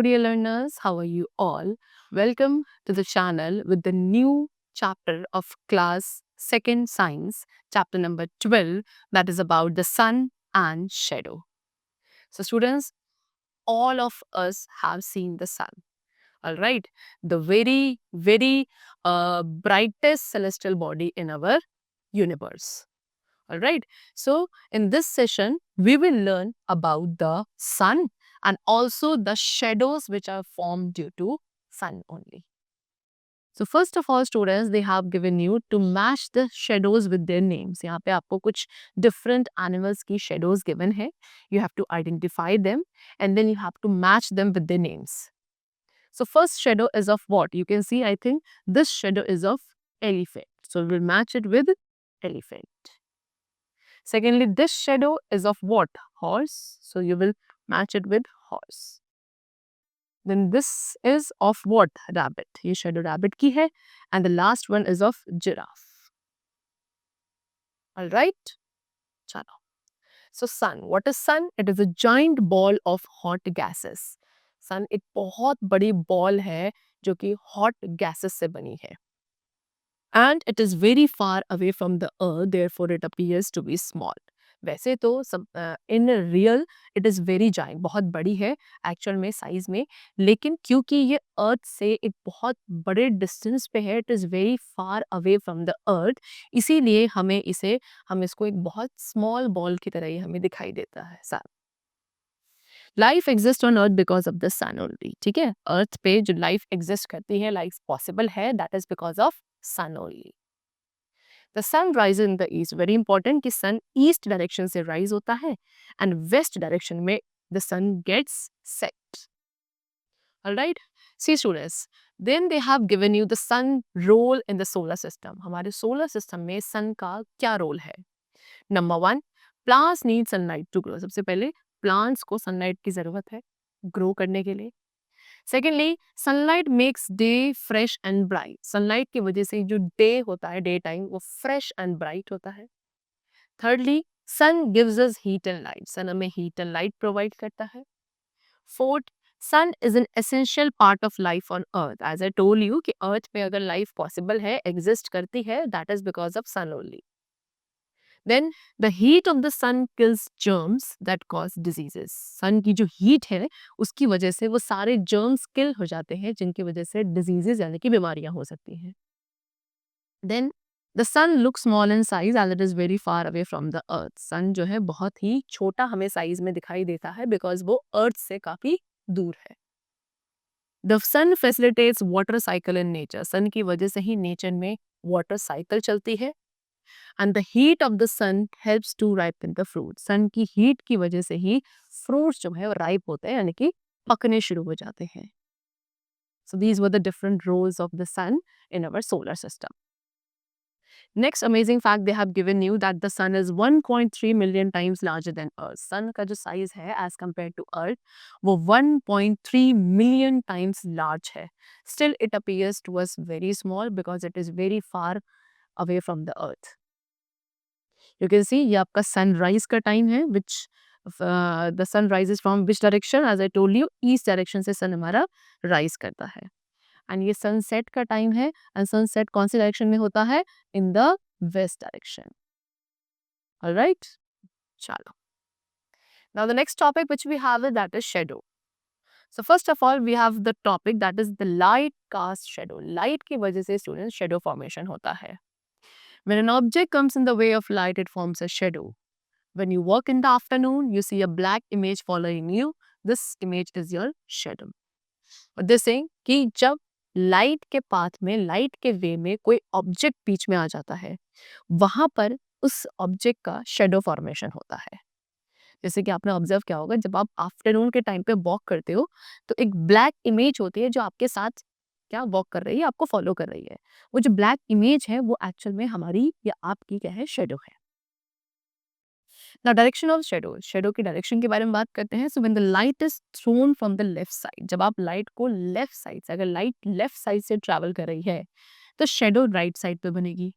Hello, dear learners. How are you all? Welcome to the channel with the new chapter of class second science, chapter number 12, that is about the sun and shadow. So, students, all of us have seen the sun. All right, the very brightest celestial body in our universe. All right. So, in this session, we will learn about the sun and also the shadows which are formed due to sun only. So, first of all, students, they have given you to match the shadows with their names. यहाँ पे आपको कुछ different animals की shadows given है. You have to identify them and then you have to match them with their names. So, first shadow is of what? You can see, I think this shadow is of elephant. So, we'll match it with elephant. Secondly, this shadow is of what? Horse. So you will match it with horse. Then this is of what? Rabbit. ये shadow rabbit की है. And the last one is of giraffe. Alright? Chalo. So sun. What is sun? It is a giant ball of hot gases. Sun एक बहुत बड़ी ball है जो कि hot gases से बनी है. And it is very far away from the earth, therefore it appears to be small. वैसे तो in real it is very giant, बहुत बड़ी है एक्चुअल में साइज में, लेकिन क्योंकि ये अर्थ से एक बहुत बड़े डिस्टेंस पे है, it is very far away from the earth, इसीलिए हम इसको एक बहुत स्मॉल बॉल की तरह ही हमें दिखाई देता है sun. Life exist on earth because of the sun only. ठीक है, अर्थ पे जो लाइफ एग्जिस्ट करती है, लाइफ पॉसिबल है, that is because of sun only. The sun rise in the east. Very important कि सन ईस्ट डायरेक्शन से rise होता है एंड वेस्ट डायरेक्शन में the sun gets set. Alright, see students, then they have given you the sun role in the solar system. हमारे solar system में sun का क्या role है? Number one, plants need sunlight to grow. सबसे पहले plants को sunlight की जरूरत है ग्रो करने के लिए. Secondly, sunlight makes day fresh and bright. Sunlight की वजह से जो डे होता है, डे टाइम, वो फ्रेश एंड ब्राइट होता है. Thirdly, sun gives us heat and light. Sun हमें हीट एंड लाइट प्रोवाइड करता है. Fourth, sun is an essential part of life on earth. As I told you कि earth पे अगर life possible है, exist करती है, that is because of sun only. Then the heat of the sun kills germs that cause diseases. sun की जो heat है उसकी वजह से वो सारे germs kill हो जाते हैं जिनकी वजह से diseases यानी कि बीमारियां हो सकती हैं. Then the sun looks small in size as it is very far away from the earth. sun जो है बहुत ही छोटा हमें साइज में दिखाई देता है because वो earth से काफी दूर है. The sun facilitates water cycle in nature. sun की वजह से ही nature में water cycle चलती है. And the heat of the sun helps to ripen the fruit. sun की heat की वजह से ही fruits जो है वो ripe होते हैं यानी कि पकने शुरू हो जाते हैं. So these were the different roles of the sun in our solar system. Next amazing fact they have given you that the sun is 1.3 million times larger than earth. sun का जो size है as compared to earth वो 1.3 million times large है. Still it appears to us very small because it is very far away from the earth. You can see ये आपका sunrise का time है which the sun rises from which direction? As I told you, east direction से sun हमारा rise करता है. And ये sunset का time है and sunset कौन सी direction में होता है? In the west direction. Alright? चलो. Now the next topic which we have is that is shadow. So first of all we have the topic that is the light cast shadow. Light की वजह से students shadow formation होता है. When an object comes in the way of light, it forms a shadow. When you walk in the afternoon, you see a black image following you. This image is your shadow. और this saying कि जब light के path में, light के वे में कोई object बीच में आ जाता है, वहां पर उस ऑब्जेक्ट का शेडो फॉर्मेशन होता है. जैसे कि आपने ऑब्जर्व किया होगा, जब आप आफ्टरनून के टाइम पे वॉक करते हो तो एक ब्लैक इमेज होती है जो आपके साथ क्या वॉक कर रही है, आपको फॉलो कर रही है. वो जो ब्लैक इमेज है वो एक्चुअल में हमारी या आपकी क्या है? शेडो है. ना डायरेक्शन ऑफ शेडो. शेडो की डायरेक्शन के बारे में बात करते हैं. So when the light is throne from the left side, जब आप लाइट को लेफ्ट साइड से, अगर लाइट लेफ्ट साइड से ट्रैवल कर रही है तो शेडो राइट साइड पे बनेगी.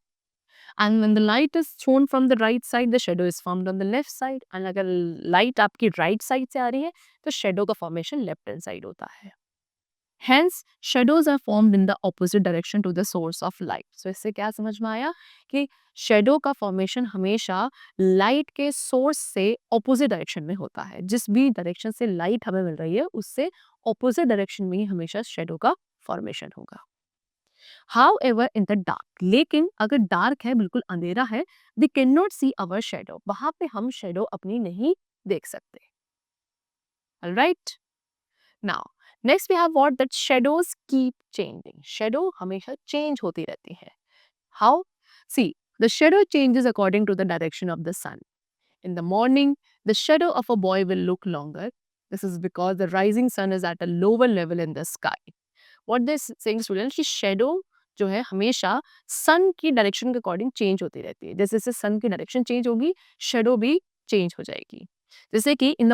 And when the light is throne from the right side the shadow is formed on the left side, and अगर लाइट आपकी राइट साइड से आ रही है तो शेडो का फॉर्मेशन लेफ्ट हैंड साइड होता है. Hence, shadows are formed in the opposite direction to the source of light. So इससे क्या समझ में आया कि शेडो का फॉर्मेशन हमेशा लाइट के सोर्स से ऑपोजिट डायरेक्शन में होता है. जिस भी डायरेक्शन से लाइट हमें मिल रही है उससे ऑपोजिट डायरेक्शन में ही हमेशा शेडो का फॉर्मेशन होगा. However, in the dark, लेकिन अगर डार्क है, बिल्कुल अंधेरा है, they cannot see our shadow. वहां पे हम शेडो अपनी नहीं देख सकते. Alright? Now, next we have what that shadows keep changing. Shadow हमेशा change होती रहती है. How? See, the shadow changes according to the direction of the sun. In the morning, the shadow of a boy will look longer. This is because the rising sun is at a lower level in the sky. What this saying students कि shadow जो है हमेशा sun की direction के according change होती रहती है. जैसे जैसे sun की direction change होगी, shadow भी change हो जाएगी. जैसे कि इन द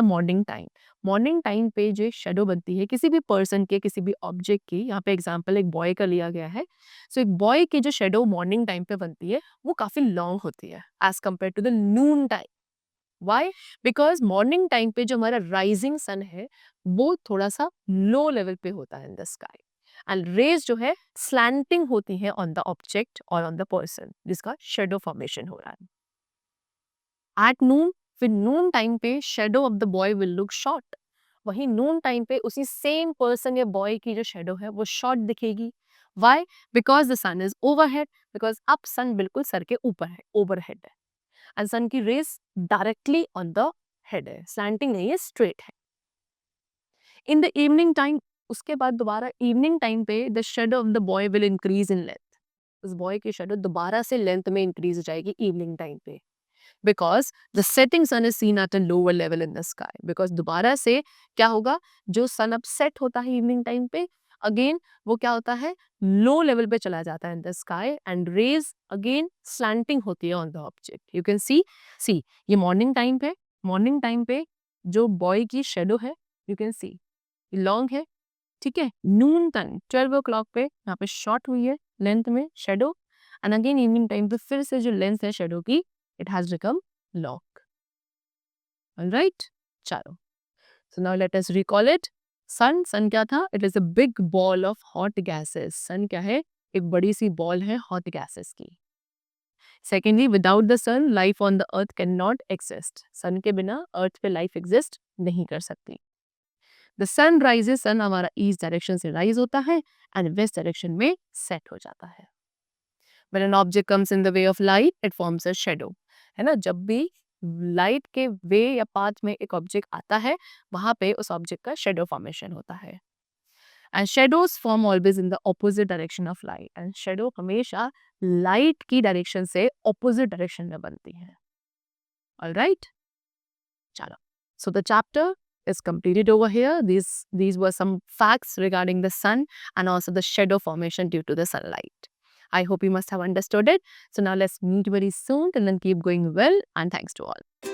मॉर्निंग टाइम पे जो शेडो बनती है किसी भी पर्सन के, किसी भी ऑब्जेक्ट की, यहाँ पे एग्जांपल एक बॉय का लिया गया है. सो एक बॉय की जो शेडो मॉर्निंग टाइम पे बनती है वो काफी लॉन्ग होती है as compared to the noon time. Why? Because morning time पे जो हमारा राइजिंग सन है वो थोड़ा सा लो लेवल पे होता है in the sky, and rays जो है स्लैंटिंग होती है ऑन द ऑब्जेक्ट और ऑन द पर्सन जिसका शेडो फॉर्मेशन हो रहा है. एट नून, फिर नून टाइम पे shadow of the boy will look short. वही नून टाइम पे उसी सेम पर्सन या बॉय की जो शेडो है वो शॉर्ट दिखेगी. Why? Because the sun is overhead, because अब सन बिल्कुल सर के ऊपर है, ओवरहेड है, एंड सन की rays directly on the head है, स्लैंटिंग नहीं है, स्ट्रेट है. इन द इवनिंग टाइम, उसके बाद दोबारा इवनिंग टाइम पे the shadow of the boy will increase in length. उस बॉय की शेडो दोबारा से लेंथ में इंक्रीज हो जाएगी इवनिंग टाइम पे, because the setting sun is seen at a lower level in the sky. Because दोबारा से क्या होगा, जो सन अब सेट होता है इवनिंग टाइम पे, अगेन वो क्या होता है, लो लेवल पे चला जाता है in the sky, and rays again slanting होती है on the object. You can see ये मॉर्निंग टाइम पे जो बॉय की शेडो है यू कैन सी लॉन्ग है, ठीक है. नून टाइम 12 o'clock पे यहाँ पे शॉर्ट हुई है लेंथ में shadow, and again evening time पे फिर से जो लेंथ है शेडो की it has become long. Alright? चलो. So now let us recall it. Sun क्या था? It is a big ball of hot gases. Sun क्या है? एक बड़ी सी बॉल है hot gases की. Secondly, without the sun, life on the earth cannot exist. Sun के बिना earth पे life exist नहीं कर सकती. The sun rises, sun हमारा east direction से rise होता है and west direction में set हो जाता है. When an object comes in the way of light, it forms a shadow. है ना, जब भी लाइट के वे या पाथ में एक ऑब्जेक्ट आता है वहां पे उस ऑब्जेक्ट का शेडो फॉर्मेशन होता है. And shadows form always in the opposite direction of light. And shadow हमेशा लाइट की डायरेक्शन से ऑपोजिट डायरेक्शन में बनती है. ऑलराइट, चलो. So the chapter is completed over here. These were some facts regarding the sun and also the shadow formation due to the sunlight. I hope you must have understood it. So now let's meet very soon and then keep going well, and thanks to all.